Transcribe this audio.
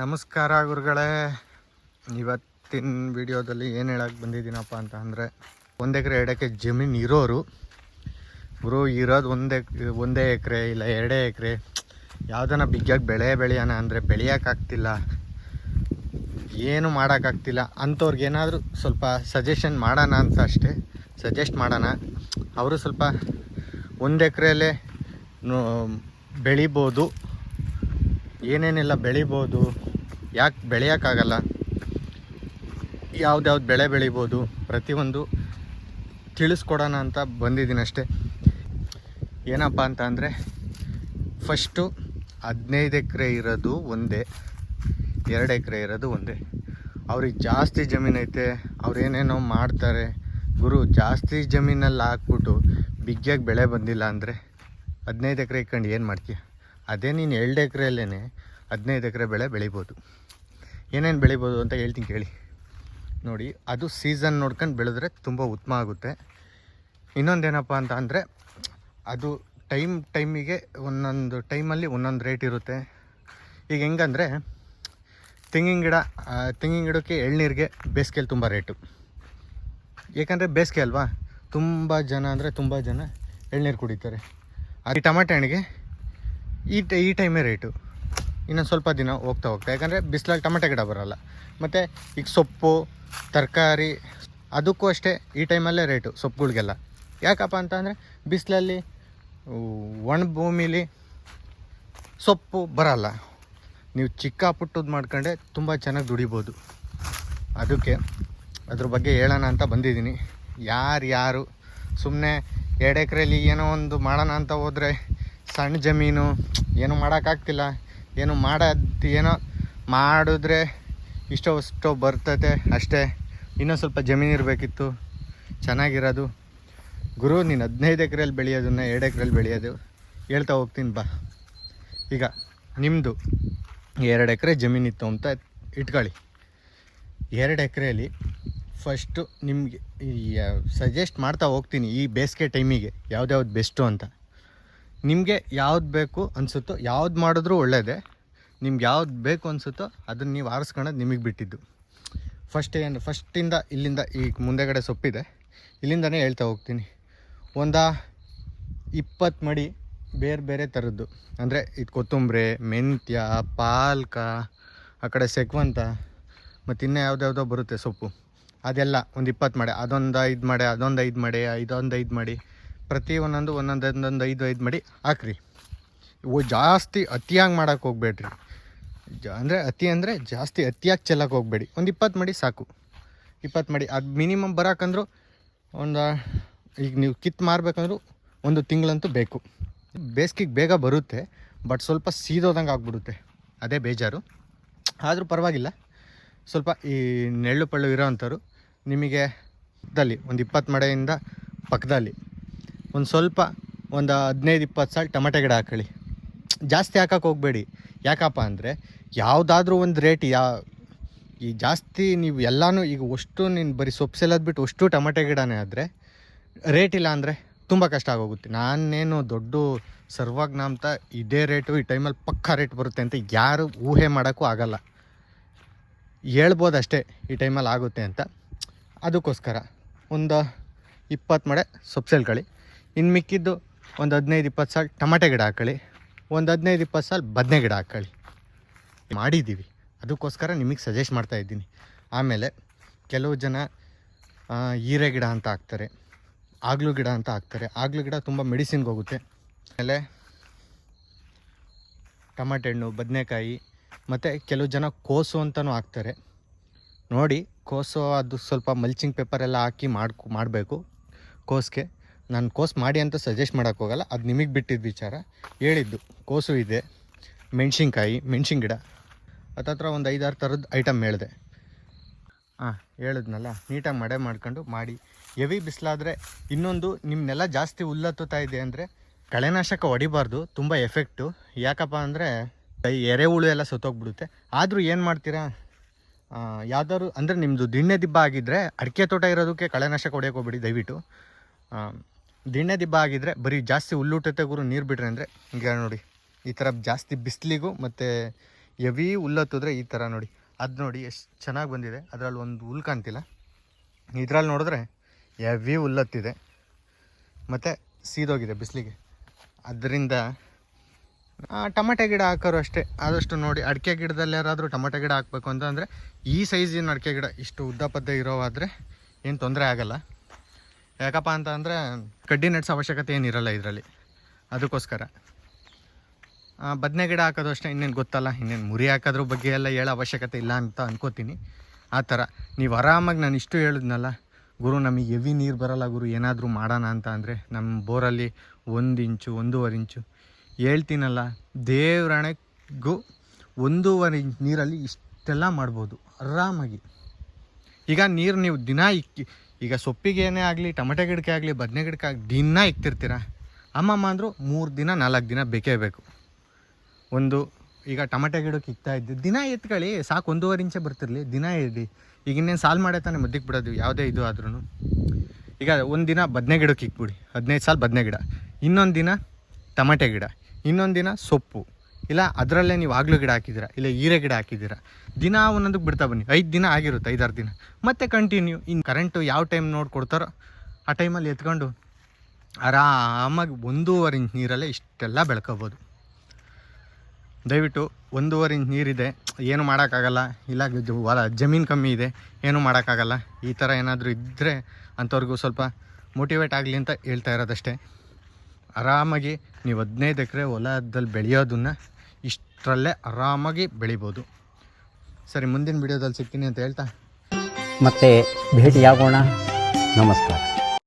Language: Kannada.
ನಮಸ್ಕಾರ ಗುರುಗಳೇ. ಇವತ್ತಿನ ವಿಡಿಯೋದಲ್ಲಿ ಏನು ಹೇಳಕ್ಕೆ ಬಂದಿದ್ದೀನಪ್ಪ ಅಂತ ಅಂದರೆ, 1 ಎಕರೆ 2 ಎಕರೆ ಜಮೀನು ಇರೋರು ಗುರು ಇರೋದು ಒಂದೇ ಎಕರೆ ಇಲ್ಲ 2 ಎಕರೆ ಯಾವುದನ್ನ ಬಿಗ್ಗಾಗಿ ಬೆಳೆಯೋಣ ಅಂದರೆ ಬೆಳೆಯೋಕ್ಕಾಗ್ತಿಲ್ಲ, ಏನು ಮಾಡೋಕ್ಕಾಗ್ತಿಲ್ಲ ಅಂಥವ್ರಿಗೆ ಏನಾದರೂ ಸ್ವಲ್ಪ ಸಜೆಷನ್ ಮಾಡೋಣ ಅಂತ ಅಷ್ಟೇ. ಸಜೆಸ್ಟ್ ಮಾಡೋಣ. ಅವರು ಸ್ವಲ್ಪ 1 ಎಕರೆಯಲ್ಲೇ ಬೆಳಿಬೋದು, ಏನೇನೆಲ್ಲ ಬೆಳಿಬೋದು, ಯಾಕೆ ಬೆಳೆಯೋಕ್ಕಾಗಲ್ಲ, ಯಾವ್ದು ಬೆಳೆ ಬೆಳಿಬೋದು, ಪ್ರತಿಯೊಂದು ತಿಳಿಸ್ಕೊಡೋಣ ಅಂತ ಬಂದಿದ್ದೀನಿ ಅಷ್ಟೇ. ಏನಪ್ಪ ಅಂತ ಅಂದರೆ, ಫಸ್ಟು 15 ಎಕರೆ ಇರೋದು ಒಂದೇ, 2 ಎಕರೆ ಇರೋದು ಒಂದೇ. ಅವ್ರಿಗೆ ಜಾಸ್ತಿ ಜಮೀನೈತೆ, ಅವ್ರೇನೇನೋ ಮಾಡ್ತಾರೆ. ಗುರು, ಜಾಸ್ತಿ ಜಮೀನಲ್ಲಿ ಹಾಕ್ಬಿಟ್ಟು ಬಿಗ್ಗಿಯಾಗಿ ಬೆಳೆ ಬಂದಿಲ್ಲ ಅಂದರೆ 15 ಎಕರೆ ಇಟ್ಕೊಂಡು ಏನು ಮಾಡ್ತೀಯ? ಅದೇ ನೀನು 2 ಎಕರೆಯಲ್ಲೇ 15 ಎಕರೆ ಬೆಳೆ ಬೆಳಿಬೋದು. ಏನೇನು ಬೆಳಿಬೋದು ಅಂತ ಹೇಳ್ತೀನಿ ಕೇಳಿ. ನೋಡಿ, ಅದು ಸೀಸನ್ ನೋಡ್ಕೊಂಡು ಬೆಳೆದ್ರೆ ತುಂಬ ಉತ್ತಮ ಆಗುತ್ತೆ. ಇನ್ನೊಂದೇನಪ್ಪ ಅಂತ ಅಂದರೆ, ಅದು ಟೈಮಿಗೆ ಒಂದೊಂದು ಟೈಮಲ್ಲಿ ಒಂದೊಂದು ರೇಟ್ ಇರುತ್ತೆ. ಈಗ ಹೆಂಗಂದರೆ, ತೆಂಗಿನ ಗಿಡಕ್ಕೆ ಎಳ್ನೀರಿಗೆ ಬೇಸಿಗೆಯಲ್ಲಿ ತುಂಬ ರೇಟು. ಏಕೆಂದರೆ ಬೇಸಿಗೆ ಅಲ್ವಾ, ತುಂಬ ಜನ ಎಳ್ನೀರು ಕುಡಿತಾರೆ. ಅದು ಟಮಾಟೆ ಹಣ್ಣಿಗೆ ಈ ಟೈಮೇ ರೇಟು. ಇನ್ನೊಂದು ಸ್ವಲ್ಪ ದಿನ ಹೋಗ್ತಾ ಯಾಕಂದರೆ ಬಿಸಿಲಲ್ಲಿ ಟೊಮೆಟೊ ಗಿಡ ಬರೋಲ್ಲ. ಮತ್ತು ಈಗ ಸೊಪ್ಪು ತರಕಾರಿ ಅದಕ್ಕೂ ಅಷ್ಟೇ ಈ ಟೈಮಲ್ಲೇ ರೇಟು ಸೊಪ್ಪುಗಳಿಗೆಲ್ಲ. ಯಾಕಪ್ಪ ಅಂತ ಅಂದರೆ, ಬಿಸಿಲಲ್ಲಿ ಒಣ ಭೂಮಿಲಿ ಸೊಪ್ಪು ಬರೋಲ್ಲ. ನೀವು ಚಿಕ್ಕ ಪುಟ್ಟದ್ದು ಮಾಡ್ಕೊಂಡೆ ತುಂಬ ಚೆನ್ನಾಗಿ ದುಡಿಬೋದು. ಅದಕ್ಕೆ ಅದ್ರ ಬಗ್ಗೆ ಹೇಳೋಣ ಅಂತ ಬಂದಿದ್ದೀನಿ. ಯಾರು ಸುಮ್ಮನೆ 2 ಎಕರೆಯಲ್ಲಿ ಏನೋ ಒಂದು ಮಾಡೋಣ ಅಂತ ಹೋದರೆ, ಸಣ್ಣ ಜಮೀನು, ಏನೂ ಮಾಡೋಕ್ಕಾಗ್ತಿಲ್ಲ, ಏನೋ ಮಾಡಿದ್ರೆ ಇಷ್ಟೋ ಬರ್ತೈತೆ ಅಷ್ಟೇ, ಇನ್ನೊಂದು ಸ್ವಲ್ಪ ಜಮೀನು ಇರಬೇಕಿತ್ತು ಚೆನ್ನಾಗಿರೋದು. ಗುರು, ನೀನು 15 ಎಕರೆಯಲ್ಲಿ ಬೆಳೆಯೋದನ್ನ 2 ಎಕರೆಯಲ್ಲಿ ಬೆಳೆಯೋದು ಹೇಳ್ತಾ ಹೋಗ್ತೀನಿ ಬಾ. ಈಗ ನಿಮ್ಮದು 2 ಎಕರೆ ಜಮೀನಿತ್ತು ಅಂತ ಇಟ್ಕೊಳ್ಳಿ. 2 ಎಕರೆಯಲ್ಲಿ ಫಸ್ಟು ನಿಮಗೆ ಸಜೆಸ್ಟ್ ಮಾಡ್ತಾ ಹೋಗ್ತೀನಿ ಈ ಬೇಸಿಗೆ ಟೈಮಿಗೆ ಯಾವ್ದು ಬೆಸ್ಟು ಅಂತ. ನಿಮಗೆ ಯಾವ್ದು ಬೇಕು ಅನಿಸುತ್ತೋ, ಯಾವ್ದು ಮಾಡಿದ್ರೂ ಒಳ್ಳೆಯದೇ. ನಿಮ್ಗೆ ಯಾವ್ದು ಬೇಕು ಅನಿಸುತ್ತೋ ಅದನ್ನು ನೀವು ಆರಿಸ್ಕೊಳ್ಳೋದು ನಿಮಗೆ ಬಿಟ್ಟಿದ್ದು. ಫಸ್ಟಿಂದ ಇಲ್ಲಿಂದ ಈಗ ಮುಂದೆಗಡೆ ಸೊಪ್ಪಿದೆ, ಇಲ್ಲಿಂದನೇ ಹೇಳ್ತಾ ಹೋಗ್ತೀನಿ. 20 ಮಡಿ ಬೇರೆ ಥರದ್ದು, ಅಂದರೆ ಇದು ಕೊತ್ತಂಬರಿ, ಮೆಂತ್ಯ, ಪಾಲಕ, ಆ ಕಡೆ ಸೆಕ್ವಂತ, ಮತ್ತು ಇನ್ನೂ ಯಾವುದ್ಯಾವುದೋ ಬರುತ್ತೆ ಸೊಪ್ಪು, ಅದೆಲ್ಲ 20 ಮಡಿ. ಅದೊಂದು 5 ಮಡಿ, ಅದೊಂದು 5 ಮಡಿ, ಇದೊಂದು 5 ಮಡಿ, ಪ್ರತಿ ಒಂದೊಂದು 5 ಮಡಿ ಹಾಕ್ರಿ. ಜಾಸ್ತಿ ಅತಿಯಾಗಿ ಮಾಡೋಕ್ಕೆ ಹೋಗ್ಬೇಡ್ರಿ. ಅಂದರೆ ಜಾಸ್ತಿ ಅತಿಯಾಗಿ ಚೆಲ್ಲಕ್ಕೆ ಹೋಗಬೇಡಿ. ಒಂದು 20 ಮಡಿ ಸಾಕು. 20 ಮಡಿ ಅದು ಮಿನಿಮಮ್ ಬರೋಕ್ಕಂದ್ರೂ ಈಗ ನೀವು ಮಾರಬೇಕಂದ್ರೂ 1 ತಿಂಗಳಂತೂ ಬೇಕು. ಬೇಸಿಗೆಗೆ ಬೇಗ ಬರುತ್ತೆ, ಬಟ್ ಸ್ವಲ್ಪ ಸೀದೋದಂಗೆ ಆಗಿಬಿಡುತ್ತೆ, ಅದೇ ಬೇಜಾರು. ಆದರೂ ಪರವಾಗಿಲ್ಲ, ಸ್ವಲ್ಪ ಈ ನೆಳ್ಳು ಪಳ್ಳು ಇರೋ ಅಂಥವ್ರು ನಿಮಗೆ ಪಕ್ಕದಲ್ಲಿ ಒಂದು 20 ಮಡೆಯಿಂದ ಪಕ್ಕದಲ್ಲಿ ಒಂದು ಸ್ವಲ್ಪ ಒಂದು 15-20 ಸಾಲು ಟೊಮೆಟೊ ಗಿಡ ಹಾಕೊಳ್ಳಿ. ಜಾಸ್ತಿ ಹಾಕಕ್ಕೆ ಹೋಗಬೇಡಿ. ಯಾಕಪ್ಪ ಅಂದರೆ, ಯಾವುದಾದ್ರೂ ಒಂದು ರೇಟ್ ಈ ಜಾಸ್ತಿ ನೀವು ಎಲ್ಲನೂ ಈಗ ಅಷ್ಟು ನೀನು ಬರೀ ಸೊಪ್ಪು ಸೆಲ್ಲೋದು ಬಿಟ್ಟು ಅಷ್ಟು ಟೊಮೆಟೊ ಗಿಡನೇ ಆದರೆ ರೇಟ್ ಇಲ್ಲ ಅಂದರೆ ತುಂಬ ಕಷ್ಟ ಆಗೋಗುತ್ತೆ. ನಾನೇನು ದೊಡ್ಡ ಸರ್ವಜ್ಞ ಅಂತ ಇದೇ ರೇಟು ಈ ಟೈಮಲ್ಲಿ ಪಕ್ಕಾ ರೇಟ್ ಬರುತ್ತೆ ಅಂತ ಯಾರು ಊಹೆ ಮಾಡೋಕ್ಕೂ ಆಗಲ್ಲ. ಹೇಳ್ಬೋದು ಅಷ್ಟೇ ಈ ಟೈಮಲ್ಲಿ ಆಗುತ್ತೆ ಅಂತ. ಅದಕ್ಕೋಸ್ಕರ ಒಂದು 20 ಮಡೆ ಸೊಪ್ಪು ಸೆಲ್ಕೊಳ್ಳಿ. ಇನ್ನು ಮಿಕ್ಕಿದ್ದು ಒಂದು 15-20 ಸಾಲು ಟೊಮೆಟೊ ಗಿಡ ಹಾಕೊಳ್ಳಿ, ಒಂದು 15-20 ಸಾಲು ಬದನೆ ಗಿಡ ಹಾಕೊಳ್ಳಿ. ಮಾಡಿದ್ದೀವಿ, ಅದಕ್ಕೋಸ್ಕರ ನಿಮಗೆ ಸಜೆಸ್ಟ್ ಮಾಡ್ತಾಯಿದ್ದೀನಿ. ಆಮೇಲೆ ಕೆಲವು ಜನ ಹೀರೆ ಗಿಡ ಅಂತ ಹಾಕ್ತಾರೆ, ಆಗ್ಲು ಗಿಡ ಅಂತ ಹಾಕ್ತಾರೆ. ಆಗ್ಲು ಗಿಡ ತುಂಬ ಮೆಡಿಸಿನ್ಗೆ ಹೋಗುತ್ತೆ. ಆಮೇಲೆ ಟೊಮೆಟೊ ಹಣ್ಣು, ಬದನೆಕಾಯಿ, ಮತ್ತು ಕೆಲವು ಜನ ಕೋಸು ಅಂತಲೂ ಹಾಕ್ತಾರೆ. ನೋಡಿ, ಕೋಸು ಅದು ಸ್ವಲ್ಪ ಮಲ್ಚಿಂಗ್ ಪೇಪರ್ ಎಲ್ಲ ಹಾಕಿ ಮಾಡಬೇಕು. ಕೋಸ್ಗೆ ನಾನು ಕೋಸು ಮಾಡಿ ಅಂತ ಸಜೆಸ್ಟ್ ಮಾಡೋಕ್ಕೆ ಹೋಗಲ್ಲ, ಅದು ನಿಮಗೆ ಬಿಟ್ಟಿದ್ದು ವಿಚಾರ. ಹೇಳಿದ್ದು ಕೋಸು ಇದೆ, ಮೆಣಸಿನ ಗಿಡ, ಹತ್ತತ್ರ ಒಂದು 5-6 ಥರದ್ದು ಐಟಮ್ ಹೇಳಿದೆ. ಹೇಳಿದ್ನಲ್ಲ, ನೀಟಾಗಿ ಮಾಡ್ಕೊಂಡು ಮಾಡಿ. ಹೆವಿ ಬಿಸಿಲಾದರೆ ಇನ್ನೊಂದು, ನಿಮ್ಮನ್ನೆಲ್ಲ ಜಾಸ್ತಿ ಹುಲ್ಲತ್ತುತ್ತಾ ಇದೆ ಅಂದರೆ ಕಳೆನಾಶಕ ಹೊಡಿಬಾರ್ದು, ತುಂಬ ಎಫೆಕ್ಟು. ಯಾಕಪ್ಪ ಅಂದರೆ ಎರೆಹುಳು ಎಲ್ಲ ಸತ್ತೋಗ್ಬಿಡುತ್ತೆ. ಆದರೂ ಏನು ಮಾಡ್ತೀರಾ, ಯಾವ್ದಾದ್ರು ಅಂದರೆ ನಿಮ್ಮದು ದಿಣ್ಣೆ ದಿಬ್ಬ ಆಗಿದ್ದರೆ, ಅಡಿಕೆ ತೋಟ ಇರೋದಕ್ಕೆ ಕಳೆನಾಶಕ ಹೊಡೆಯೋಕೆ ಹೋಗ್ಬಿಡಿ ದಯವಿಟ್ಟು. ದಿಣ್ಣೆ ದಿಬ್ಬ ಆಗಿದ್ದರೆ ಬರೀ ಜಾಸ್ತಿ ಹುಲ್ಲುಟ್ಟತ್ತೆ ಗುರು, ನೀರು ಬಿಟ್ರೆ ಅಂದರೆ. ಈಗ ನೋಡಿ, ಈ ಥರ ಜಾಸ್ತಿ ಬಿಸಿಲಿಗೂ ಮತ್ತು ಹೆವಿ ಹುಲ್ಲತ್ತಿದ್ರೆ ಈ ಥರ ನೋಡಿ, ಅದು ನೋಡಿ ಎಷ್ಟು ಚೆನ್ನಾಗಿ ಬಂದಿದೆ. ಅದರಲ್ಲಿ ಒಂದು ಹುಲ್ ಕಾಣ್ತಿಲ್ಲ, ಇದರಲ್ಲಿ ನೋಡಿದ್ರೆ ಹೆವಿ ಹುಲ್ಲತ್ತಿದೆ ಮತ್ತು ಸೀದೋಗಿದೆ ಬಿಸಿಲಿಗೆ. ಅದರಿಂದ ಟೊಮೆಟೊ ಗಿಡ ಹಾಕೋರು ಅಷ್ಟೇ ಆದಷ್ಟು ನೋಡಿ. ಅಡಿಕೆ ಗಿಡದಲ್ಲಿ ಯಾರಾದರೂ ಟೊಮೆಟೊ ಗಿಡ ಹಾಕಬೇಕು ಅಂತಂದರೆ ಈ ಸೈಜಿನ ಅಡಿಕೆ ಗಿಡ ಇಷ್ಟು ಉದ್ದ ಪದ್ದ ಇರೋವಾದರೆ ಏನು ತೊಂದರೆ ಆಗೋಲ್ಲ. ಯಾಕಪ್ಪ ಅಂತ ಅಂದರೆ ಕಡ್ಡಿ ನೆಡ್ಸೋ ಅವಶ್ಯಕತೆ ಏನಿರಲ್ಲ ಇದರಲ್ಲಿ, ಅದಕ್ಕೋಸ್ಕರ. ಬದನೆ ಗಿಡ ಹಾಕೋದು ಅಷ್ಟೇ, ಇನ್ನೇನು ಗೊತ್ತಲ್ಲ, ಇನ್ನೇನು ಮುರಿ ಹಾಕೋದ್ರ ಬಗ್ಗೆ ಎಲ್ಲ ಹೇಳೋ ಅವಶ್ಯಕತೆ ಇಲ್ಲ ಅಂತ ಅನ್ಕೋತೀನಿ. ಆ ಥರ ನೀವು ಆರಾಮಾಗಿ ನಾನು ಇಷ್ಟು ಹೇಳಿದ್ನಲ್ಲ, ಗುರು ನಮಗೆ ಹೆವಿ ನೀರು ಬರೋಲ್ಲ ಗುರು, ಏನಾದರೂ ಮಾಡೋಣ ಅಂತ ಅಂದರೆ ನಮ್ಮ ಬೋರಲ್ಲಿ 1 ಇಂಚು 1.5 ಇಂಚು ಹೇಳ್ತೀನಲ್ಲ, ದೇವ್ರಣೆಗೂ 1.5 ಇಂಚ್ ನೀರಲ್ಲಿ ಇಷ್ಟೆಲ್ಲ ಮಾಡ್ಬೋದು ಆರಾಮಾಗಿ. ಈಗ ನೀರು ನೀವು ದಿನ ಈಗ ಸೊಪ್ಪಿಗೇನೇ ಆಗಲಿ, ಟೊಮೆಟೊ ಗಿಡಕ್ಕೆ ಆಗಲಿ, ಬದನೆ ಗಿಡಕ್ಕೆ ಆಗಲಿ ದಿನ ಇಕ್ತಿರ್ತೀರ. ಅಮ್ಮಮ್ಮ ಅಂದರು 3 ದಿನ 4 ದಿನ ಬೇಕೇ ಬೇಕು. ಈಗ ಟೊಮೆಟೊ ಗಿಡಕ್ಕೆ ಇಕ್ತಾ ಇದ್ದು ದಿನ ಎತ್ಕೊಳ್ಳಿ ಸಾಕು, 1.5 ಇಂಚೇ ಬರ್ತಿರಲಿ, ದಿನ ಇಡಿ. ಈಗ ಇನ್ನೇನು ಸಾಲು ಮಾಡೇ ತಾನೇ ಮಧ್ಯಕ್ಕೆ ಬಿಡೋದು ಯಾವುದೇ ಇದು ಆದ್ರೂ. ಈಗ ಒಂದು ದಿನ ಬದನೆ ಗಿಡಕ್ಕೆ ಇಕ್ಬಿಡಿ, 15 ಸಾಲು ಬದನೆ ಗಿಡ, ಇನ್ನೊಂದು ದಿನ ಟೊಮೆಟೊ ಗಿಡ, ಇನ್ನೊಂದು ದಿನ ಸೊಪ್ಪು, ಇಲ್ಲ ಅದರಲ್ಲೇ ನೀವು ಆಗ್ಲೂ ಗಿಡ ಹಾಕಿದ್ದೀರಾ, ಇಲ್ಲ ಹೀರೆ ಗಿಡ ಹಾಕಿದ್ದೀರಾ, ದಿನ ಒಂದೊಂದಕ್ಕೆ ಬಿಡ್ತಾ ಬನ್ನಿ. 5 ದಿನ ಆಗಿರುತ್ತೆ, 5-6 ದಿನ ಮತ್ತೆ ಕಂಟಿನ್ಯೂ. ಇನ್ನು ಕರೆಂಟು ಯಾವ ಟೈಮ್ ನೋಡಿ ಕೊಡ್ತಾರೋ ಆ ಟೈಮಲ್ಲಿ ಎತ್ಕೊಂಡು ಆರಾಮಾಗಿ 1.5 ಇಂಚ್ ನೀರಲ್ಲೇ ಇಷ್ಟೆಲ್ಲ ಬೆಳ್ಕೊಬೋದು. ದಯವಿಟ್ಟು 1.5 ಇಂಚ್ ನೀರಿದೆ, ಏನು ಮಾಡೋಕ್ಕಾಗಲ್ಲ, ಇಲ್ಲ ಜಮೀನು ಕಮ್ಮಿ ಇದೆ, ಏನೂ ಮಾಡೋಕ್ಕಾಗಲ್ಲ, ಈ ಥರ ಏನಾದರೂ ಇದ್ದರೆ ಅಂಥವ್ರಿಗೂ ಸ್ವಲ್ಪ ಮೋಟಿವೇಟ್ ಆಗಲಿ ಅಂತ ಹೇಳ್ತಾ ಇರೋದಷ್ಟೇ. ಆರಾಮಾಗಿ ನೀವು 15 ಎಕರೆ ಹೊಲದಲ್ಲಿ ಬೆಳೆಯೋದನ್ನು ಇಷ್ಟರಲ್ಲೇ ಆರಾಮಾಗಿ ಬೆಳಿಬೋದು. ಸರಿ, ಮುಂದಿನ ವಿಡಿಯೋದಲ್ಲಿ ಸಿಗ್ತೀನಿ ಅಂತ ಹೇಳ್ತಾ ಮತ್ತೆ ಭೇಟಿಯಾಗೋಣ. ನಮಸ್ಕಾರ.